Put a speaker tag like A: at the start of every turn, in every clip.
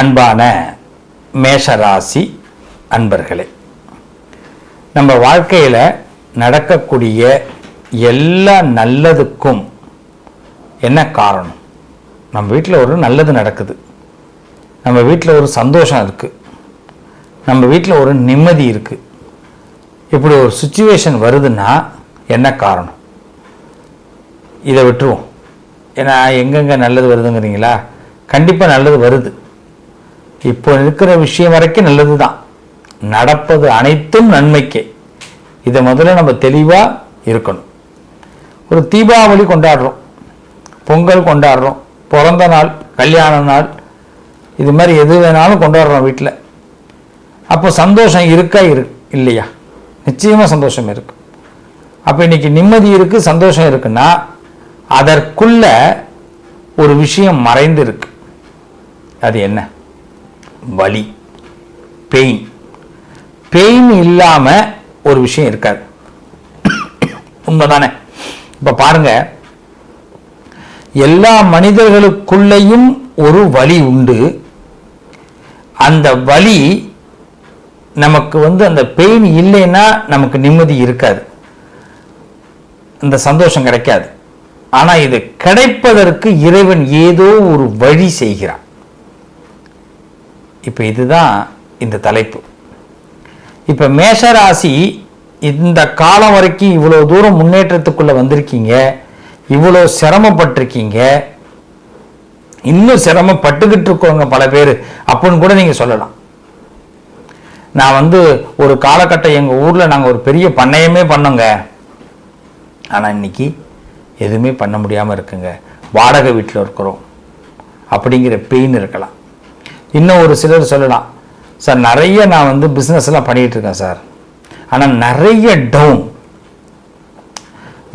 A: அன்பான மேஷராசி அன்பர்களே, நம்ம வாழ்க்கையில் நடக்கக்கூடிய எல்லா நல்லதுக்கும் என்ன காரணம்? நம்ம வீட்டில் ஒரு நல்லது நடக்குது, நம்ம வீட்டில் ஒரு சந்தோஷம் இருக்குது, நம்ம வீட்டில் ஒரு நிம்மதி இருக்குது. இப்படி ஒரு சுச்சுவேஷன் வருதுன்னா என்ன காரணம்? இதை விட்டுருவோம். ஏன்னா எங்கெங்கே நல்லது வருதுங்கிறீங்களா? கண்டிப்பாக நல்லது வருது. இப்போ இருக்கிற விஷயம் வரைக்கும் நல்லது தான். நடப்பது அனைத்தும் நன்மைக்கே. இதை முதல்ல நம்ம தெளிவாக இருக்கணும். ஒரு தீபாவளி கொண்டாடுறோம், பொங்கல் கொண்டாடுறோம், பிறந்த நாள், கல்யாண நாள், இது மாதிரி எது வேணாலும் கொண்டாடுறோம் வீட்டில். அப்போ சந்தோஷம் இருக்கா இல்லையா? நிச்சயமாக சந்தோஷம் இருக்கு. அப்போ இன்னைக்கு நிம்மதி இருக்குது, சந்தோஷம் இருக்குன்னா அதற்குள்ள ஒரு விஷயம் மறைந்து இருக்கு. அது என்ன? வலி, பெயின். பெயின் இல்லாம ஒரு விஷயம் இருக்காது. உண்மைதானே? இப்ப பாருங்க, எல்லா மனிதர்களுக்குள்ளேயும் ஒரு வலி உண்டு. அந்த வலி நமக்கு அந்த பெயின் இல்லைன்னா நமக்கு நிம்மதி இருக்காது, அந்த சந்தோஷம் கிடைக்காது. ஆனா இது கிடைப்பதற்கு இறைவன் ஏதோ ஒரு வழி செய்கிறான். இப்ப இதுதான் இந்த தலைப்பு. இப்ப மேஷராசி இந்த காலம் வரைக்கும் இவ்வளவு தூரம் முன்னேற்றத்துக்குள்ள வந்திருக்கீங்க, இவ்வளவு சிரமப்பட்டிருக்கீங்க, இன்னும் சிரமப்பட்டுக்கிட்டு இருக்கோங்க பல பேர் அப்படின்னு கூட நீங்க சொல்லலாம். நான் ஒரு காலகட்டம் எங்க ஊர்ல நாங்க ஒரு பெரிய பண்ணையமே பண்ணோங்க, ஆனா இன்னைக்கு எதுவுமே பண்ண முடியாம இருக்குங்க, வாடகை வீட்டில் இருக்கிறோம் அப்படிங்கிற பெயின் இருக்கலாம். இன்னும் ஒரு சிலர் சொல்லலாம், சார் நிறைய நான் பிஸ்னஸ் எல்லாம் பண்ணிட்டு இருக்கேன் சார், ஆனால் நிறைய டவுன்,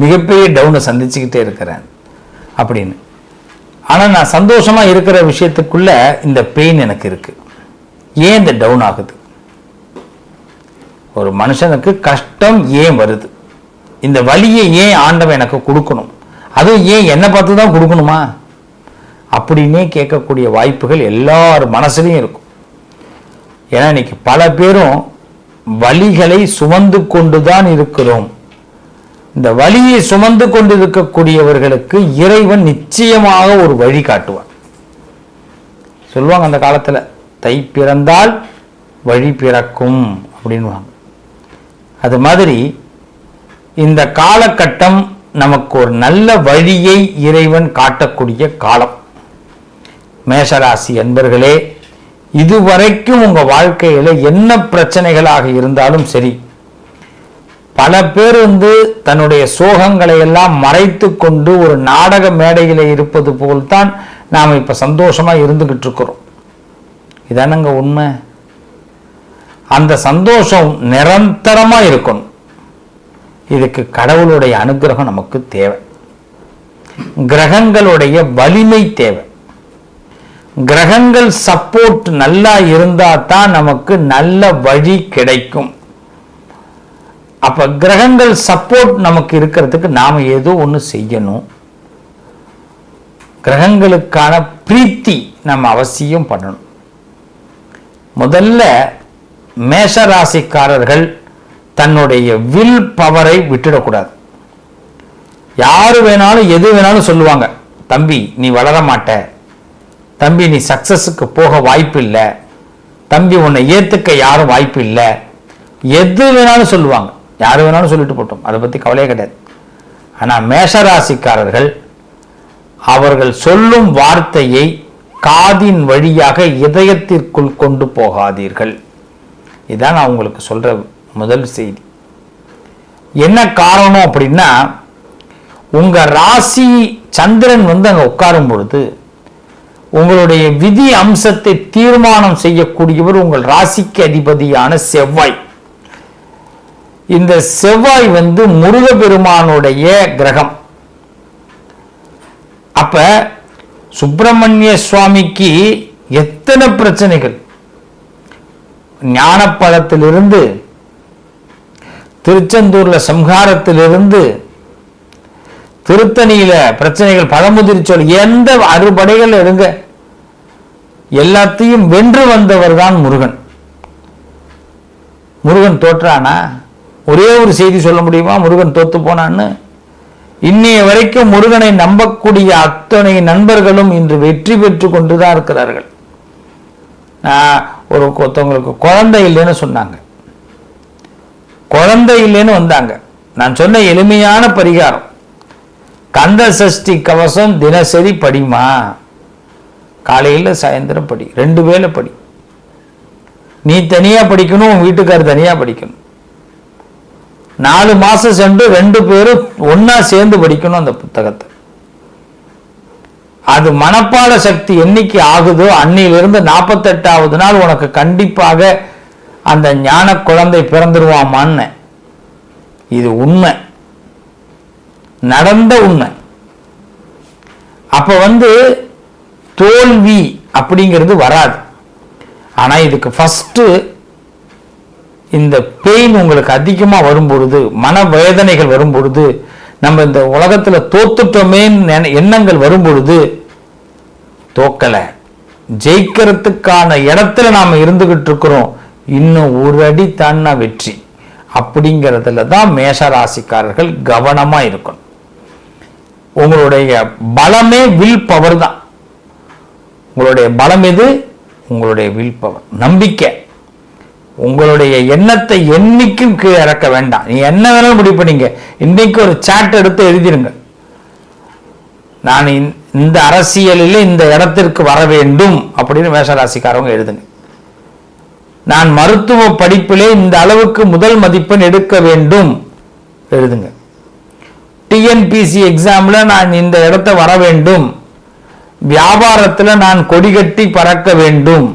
A: மிகப்பெரிய டவுனை சந்திச்சுக்கிட்டே இருக்கிறேன் அப்படின்னு. ஆனால் நான் சந்தோஷமா இருக்கிற விஷயத்துக்குள்ள இந்த பெயின் எனக்கு இருக்கு. ஏன் இந்த டவுன் ஆகுது? ஒரு மனுஷனுக்கு கஷ்டம் ஏன் வருது? இந்த வலியை ஏன் ஆண்டவன் எனக்கு கொடுக்கணும்? அதுவும் ஏன் என்னை பார்த்து தான் கொடுக்கணுமா அப்படின்னே கேட்கக்கூடிய வாய்ப்புகள் எல்லார் மனசுலையும் இருக்கும். ஏன்னா இன்னைக்கு பல பேரும் வலிகளை சுமந்து கொண்டுதான் இருக்கிறோம். இந்த வலியை சுமந்து கொண்டு இருக்கக்கூடியவர்களுக்கு இறைவன் நிச்சயமாக ஒரு வழி காட்டுவார். சொல்லுவாங்க அந்த காலத்துல, தை பிறந்தால் வழி பிறக்கும் அப்படின்வாங்க. அது மாதிரி இந்த காலகட்டம் நமக்கு ஒரு நல்ல வழியை இறைவன் காட்டக்கூடிய காலம். மேஷராசி என்பர்களே, இதுவரைக்கும் உங்க வாழ்க்கையில என்ன பிரச்சனைகளாக இருந்தாலும் சரி, பல பேர் தன்னுடைய சோகங்களை எல்லாம் மறைத்து கொண்டு ஒரு நாடக மேடையில இருப்பது போல்தான் நாம இப்ப சந்தோஷமா இருந்துகிட்டு இருக்கிறோம். இதானங்க உண்மை. அந்த சந்தோஷம் நிரந்தரமா இருக்கணும். இதுக்கு கடவுளுடைய அனுகிரகம் நமக்கு தேவை, கிரகங்களுடைய வலிமை தேவை. கிரகங்கள் சப்போர்ட் நல்லா இருந்தா தான் நமக்கு நல்ல வழி கிடைக்கும். அப்ப கிரகங்கள் சப்போர்ட் நமக்கு இருக்கிறதுக்கு நாம ஏதோ ஒன்று செய்யணும். கிரகங்களுக்கான பிரீத்தி நம்ம அவசியம் பண்ணணும். முதல்ல மேஷராசிக்காரர்கள் தன்னுடைய வில் பவரை விட்டுடக்கூடாது. யாரு வேணாலும் எது வேணாலும் சொல்லுவாங்க, தம்பி நீ வளர மாட்ட, தம்பி நீ சக்சஸுக்கு போக வாய்ப்பு இல்லை, தம்பி உன்னை ஏத்துக்க யாரும் வாய்ப்பு இல்லை, எது வேணாலும் சொல்லுவாங்க. யாரு வேணாலும் சொல்லிட்டு போட்டோம், அதை பத்தி கவலையே கிடையாது. ஆனா மேஷராசிக்காரர்கள் அவர்கள் சொல்லும் வார்த்தையை காதின் வழியாக இதயத்திற்குள் கொண்டு போகாதீர்கள். இதான் நான் உங்களுக்கு சொல்ற முதல் செய்தி. என்ன காரணம் அப்படின்னா, உங்க ராசி சந்திரன் அங்க உட்காரும் பொழுது உங்களுடைய விதி அம்சத்தை தீர்மானம் செய்யக்கூடியவர் உங்கள் ராசிக்கு அதிபதியான செவ்வாய். இந்த செவ்வாய் முருகப்பெருமானுடைய கிரகம். அப்ப சுப்பிரமணிய சுவாமிக்கு எத்தனை பிரச்சனைகள், ஞானப்பழத்திலிருந்து திருச்செந்தூர்ல சம்ஹாரத்திலிருந்து திருத்தணியில பிரச்சனைகள், பழமுதிர்ச்சோல், எந்த அறுபடைகள் எடுங்க, எல்லாத்தையும் வென்று வந்தவர் தான் முருகன். முருகன் தோற்றானா? ஒரே ஒரு செய்தி சொல்ல முடியுமா முருகன் தோத்து போனான்னு? இன்னைய வரைக்கும் முருகனை நம்பக்கூடிய அத்தனை நண்பர்களும் இன்று வெற்றி பெற்று கொண்டுதான் இருக்கிறார்கள். ஒருத்தவங்களுக்கு குழந்தை இல்லைன்னு சொன்னாங்க, குழந்தை இல்லைன்னு வந்தாங்க. நான் சொன்ன எளிமையான பரிகாரம், கந்த சஷ்டி கவசம் தினசரி படிமா, காலையில் சாயந்தரம் படி, 2 வேளை படி. நீ தனியா படிக்கணும், உன் வீட்டுக்காரர் தனியா படிக்கணும். 4 மாசம் சென்று 2 பேரும் ஒன்னா சேர்ந்து படிக்கணும் அந்த புத்தகத்தை. அது மனப்பாட சக்தி என்னைக்கு ஆகுதோ அன்னிலிருந்து 48வது நாள் உனக்கு கண்டிப்பாக அந்த ஞான குழந்தை பிறந்துருவாமான்னு. இது உண்மை, நடந்த உண்மை. அப்ப தோல்வி அப்படிங்கிறது வராது. ஆனா இதுக்கு ஃபர்ஸ்ட் இந்த பெயின் உங்களுக்கு அதிகமா வரும்பொழுது, மன வேதனைகள் வரும்பொழுது, நம்ம இந்த உலகத்துல தோத்துட்டோமே எண்ணங்கள் வரும்பொழுது, தோக்கல ஜெயிக்கிறதுக்கான இடத்துல நாம இருந்துகிட்டு இருக்கிறோம், இன்னும் ஒரு அடி தான்னா வெற்றி அப்படிங்கிறதுல தான் மேஷராசிக்காரர்கள் கவனமா இருக்கணும். உங்களுடைய பலமே வில் பவர் தான். உங்களுடைய பலம் எது? உங்களுடைய வில் பவர், நம்பிக்கை. உங்களுடைய எண்ணத்தை என்னைக்கும் கீழே இறக்க வேண்டாம். நீ என்ன வேணாலும் முடிவு பண்ணீங்க. இன்னைக்கு ஒரு சாட் எடுத்து எழுதிருங்க, நான் இந்த அரசியலில் இந்த இடத்திற்கு வர வேண்டும் அப்படின்னு மேஷராசிக்காரவங்க எழுதுங்க. நான் மருத்துவ படிப்பிலே இந்த அளவுக்கு முதல் மதிப்பெண் எடுக்க வேண்டும் எழுதுங்க. டிஎன்பிசி எக்ஸாம்ல நான் இந்த இடத்தை வர வேண்டும், வியாபாரத்தில் நான் கொடிகட்டி பறக்க வேண்டும்,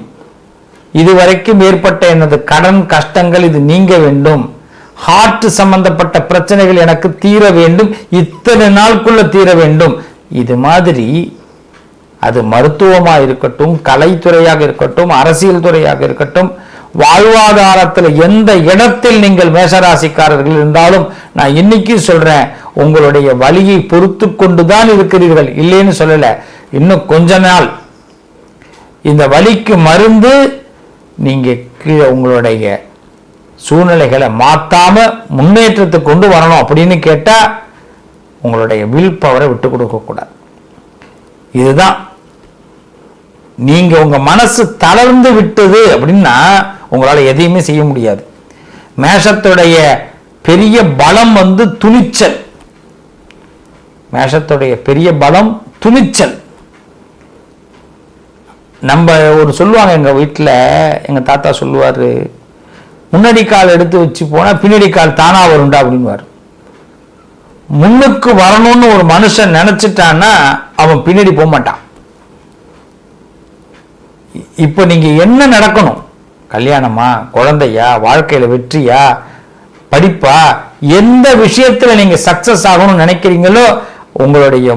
A: இதுவரைக்கும் ஏற்பட்ட எனது கடன் கஷ்டங்கள் இது நீங்க வேண்டும், ஹார்ட் சம்பந்தப்பட்ட பிரச்சனைகள் எனக்கு தீர வேண்டும், இத்தனை நாளுக்குள்ள தீர வேண்டும். இது மாதிரி அது மருத்துவமாக இருக்கட்டும், கலைத்துறையாக இருக்கட்டும், அரசியல் துறையாக இருக்கட்டும், வாழ்வாதாரத்தில் எந்த இடத்தில் நீங்கள் மேஷராசிக்காரர்கள் இருந்தாலும் நான் இன்னைக்கு சொல்றேன், உங்களுடைய வலியை பொறுத்து கொண்டுதான் இருக்கிறீர்கள், இல்லைன்னு சொல்லல. இன்னும் கொஞ்ச நாள் இந்த வலிக்கு மருந்து நீங்க கீழே உங்களுடைய சூழ்நிலைகளை மாத்தாம முன்னேற்றத்துக்கு கொண்டு வரணும் அப்படின்னு கேட்டா உங்களுடைய வில் பவரை விட்டு கொடுக்க கூடாது. இதுதான். நீங்க உங்க மனசு தளர்ந்து விட்டது அப்படின்னா உங்களால எதையுமே செய்ய முடியாது. மேஷத்துடைய பெரிய பலம் துணிச்சல். மேஷத்துடைய பெரிய பலம் துணிச்சல். நம்ம ஒரு சொல்லுவாங்க, எங்க வீட்டில் எங்க தாத்தா சொல்லுவாரு, முன்னாடி கால் எடுத்து வச்சு போனா பின்னாடி கால் தானா வரும்டா அப்படின்வாரு. முன்னுக்கு வரணும்னு ஒரு மனுஷன் நினைச்சிட்டான்னா அவன் பின்னாடி போக மாட்டான். இப்ப நீங்க என்ன நடக்கணும்? கல்யாணமா, குழந்தையா, வாழ்க்கையில வெற்றியா, படிப்பா, எந்த விஷயத்துல நீங்க சக்சஸ் ஆகணும்னு நினைக்கிறீங்களோ உங்களுடைய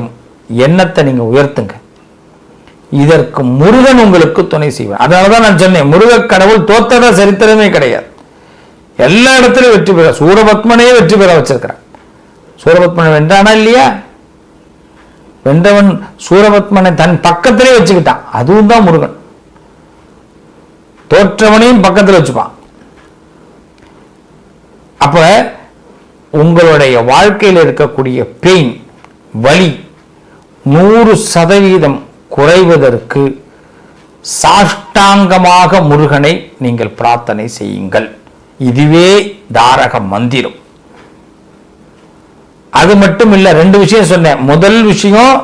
A: எண்ணத்தை நீங்க உயர்த்துங்க. இதற்கு முருகன் உங்களுக்கு துணை செய்வார். அதனாலதான் நான் சொன்னேன், முருக கடவுள் தோத்தத சரித்திரமே கிடையாது. எல்லா இடத்திலும் வெற்றி பெற, சூரபத்மனையே வெற்றி பெற வச்சிருக்கிறார். சூரபத்மனை வென்றானா இல்லையா? வென்றவன் சூரபத்மனை தன் பக்கத்திலே வச்சுக்கிட்டான். அதுவும் தான் முருகன். தோற்றவனையும் பக்கத்தில் வச்சுப்பான். அப்ப உங்களுடைய வாழ்க்கையில் இருக்கக்கூடிய பெயின், வலி 100% குறைவதற்கு சாஷ்டாங்கமாக முருகனை நீங்கள் பிரார்த்தனை செய்யுங்கள். இதுவே தாரக மந்திரம். அது மட்டும் இல்ல, 2 விஷயம் சொன்னேன். முதல் விஷயம்,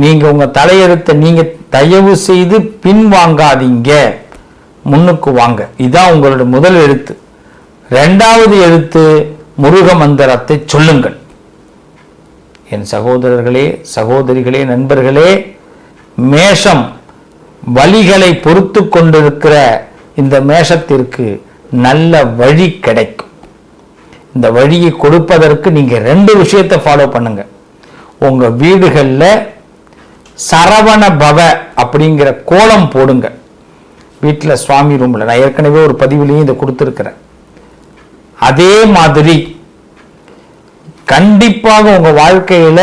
A: நீங்க உங்க தலையெழுத்தை நீங்க தயவு செய்து பின் வாங்காதீங்க, முன்னுக்கு வாங்க. இதுதான் உங்களுடைய முதல் எழுத்து. 2வது எழுத்து முருக மந்திரத்தை சொல்லுங்கள். என் சகோதரர்களே, சகோதரிகளே, நண்பர்களே, மேஷம் வழிகளை பொறுத்து கொண்டிருக்கிற இந்த மேஷத்திற்கு நல்ல வழி கிடைக்கும். இந்த வழியை கொடுப்பதற்கு நீங்க 2 விஷயத்தை ஃபாலோ பண்ணுங்க. உங்க வீடுகள்ல சரவண பவ அப்படிங்கிற கோலம் போடுங்க. வீட்டில் சுவாமி ரூம்ல நான் ஏற்கனவே ஒரு பதிவுலையும் இதை கொடுத்துருக்கிறேன். அதே மாதிரி கண்டிப்பாக உங்க வாழ்க்கையில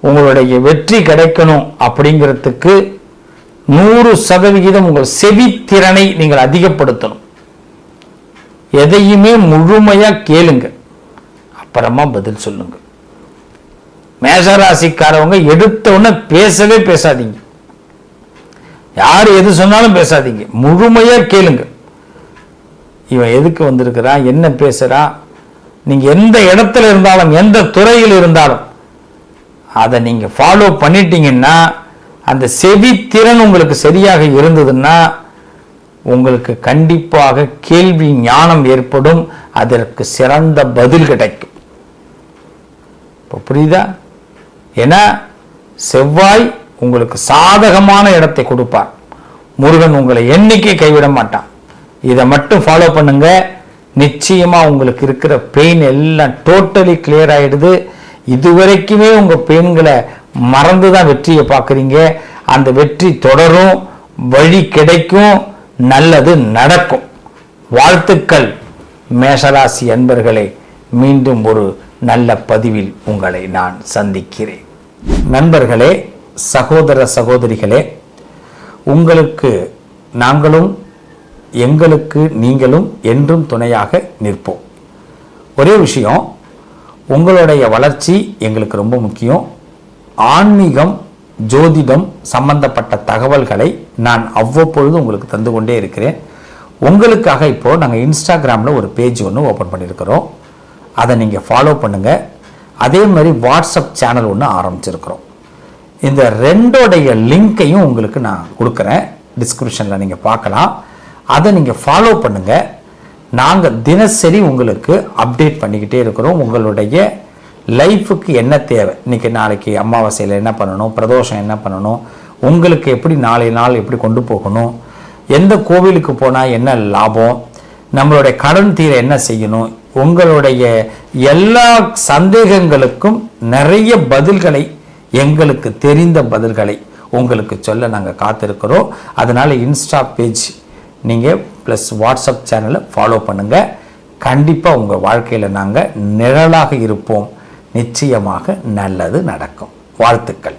A: உங்களுடைய வெற்றி கிடைக்கணும் அப்படிங்கிறதுக்கு 100% உங்கள் செவித்திறனை நீங்கள் அதிகப்படுத்தணும். எதையுமே முழுமையா கேளுங்க, அப்புறமா பதில் சொல்லுங்க. மேஷராசிக்காரவங்க எடுத்த உடனே பேசவே பேசாதீங்க. யார் எது சொன்னாலும் பேசாதீங்க, முழுமையா கேளுங்க. இவன் எதுக்கு வந்திருக்கிறான், என்ன பேசுறான், நீங்க எந்த இடத்துல இருந்தாலும் எந்த துறையில் இருந்தாலும் அதை நீங்க ஃபாலோ பண்ணிட்டீங்கன்னா, அந்த செவித்திறன் உங்களுக்கு சரியாக இருந்ததுன்னா உங்களுக்கு கண்டிப்பாக கேள்வி ஞானம் ஏற்படும், அதற்கு சிறந்த பதில் கிடைக்கும். இப்போ புரியுதா? ஏன்னா செவ்வாய் உங்களுக்கு சாதகமான இடத்தை கொடுப்பார். முருகன் உங்களை என்னைக்கு கைவிட மாட்டான். இதை மட்டும் ஃபாலோ பண்ணுங்க, நிச்சயமா உங்களுக்கு இருக்கிற பெயின் எல்லாம் டோட்டலி கிளியர் ஆயிடுது. இதுவரைக்குமே உங்க பெயின்களை மறந்துதான் வெற்றியை பார்க்குறீங்க. அந்த வெற்றி தொடரும், வழி கிடைக்கும், நல்லது நடக்கும். வாழ்த்துக்கள் மேஷராசி அன்பர்களே. மீண்டும் ஒரு நல்ல பதிவில் உங்களை நான் சந்திக்கிறேன். நண்பர்களே, சகோதர சகோதரிகளே, உங்களுக்கு நாங்களும் எங்களுக்கு நீங்களும் என்றும் துணையாக நிற்போம். ஒரே விஷயம், உங்களுடைய வளர்ச்சி எங்களுக்கு ரொம்ப முக்கியம். ஆன்மீகம், ஜோதிடம் சம்பந்தப்பட்ட தகவல்களை நான் அவ்வப்பொழுது உங்களுக்கு தந்து கொண்டே இருக்கிறேன். உங்களுக்காக இப்போ நாங்கள் இன்ஸ்டாகிராமில் ஒரு பேஜ் ஒன்று ஓப்பன் பண்ணியிருக்கிறோம். அதை நீங்கள் ஃபாலோ பண்ணுங்கள். அதே மாதிரி வாட்ஸ்அப் சேனல் ஒன்று ஆரம்பிச்சிருக்கிறோம். இந்த ரெண்டோடைய லிங்கையும் உங்களுக்கு நான் கொடுக்குறேன், டிஸ்கிரிப்ஷனில் நீங்கள் பார்க்கலாம். அதை நீங்கள் ஃபாலோ பண்ணுங்கள். நாங்கள் தினசரி உங்களுக்கு அப்டேட் பண்ணிக்கிட்டே இருக்கிறோம். உங்களுடைய லைஃபுக்கு என்ன தேவை, இன்றைக்கி நாளைக்கு அமாவாசையில் என்ன பண்ணணும், பிரதோஷம் என்ன பண்ணணும், உங்களுக்கு எப்படி நாளை நாள் எப்படி கொண்டு போகணும், எந்த கோவிலுக்கு போனால் என்ன லாபம், நம்மளுடைய கடன் தீர என்ன செய்யணும், உங்களுடைய எல்லா சந்தேகங்களுக்கும் நிறைய பதில்களை, எங்களுக்கு தெரிந்த பதில்களை உங்களுக்கு சொல்ல நாங்கள் காத்திருக்கிறோம். அதனால் இன்ஸ்டா பேஜ் நீங்கள் ப்ளஸ் வாட்ஸ்அப் சேனலை ஃபாலோ பண்ணுங்கள். கண்டிப்பாக உங்கள் வாழ்க்கையில் நாங்கள் நிழலாக இருப்போம். நிச்சயமாக நல்லது நடக்கும். வாழ்த்துக்கள்.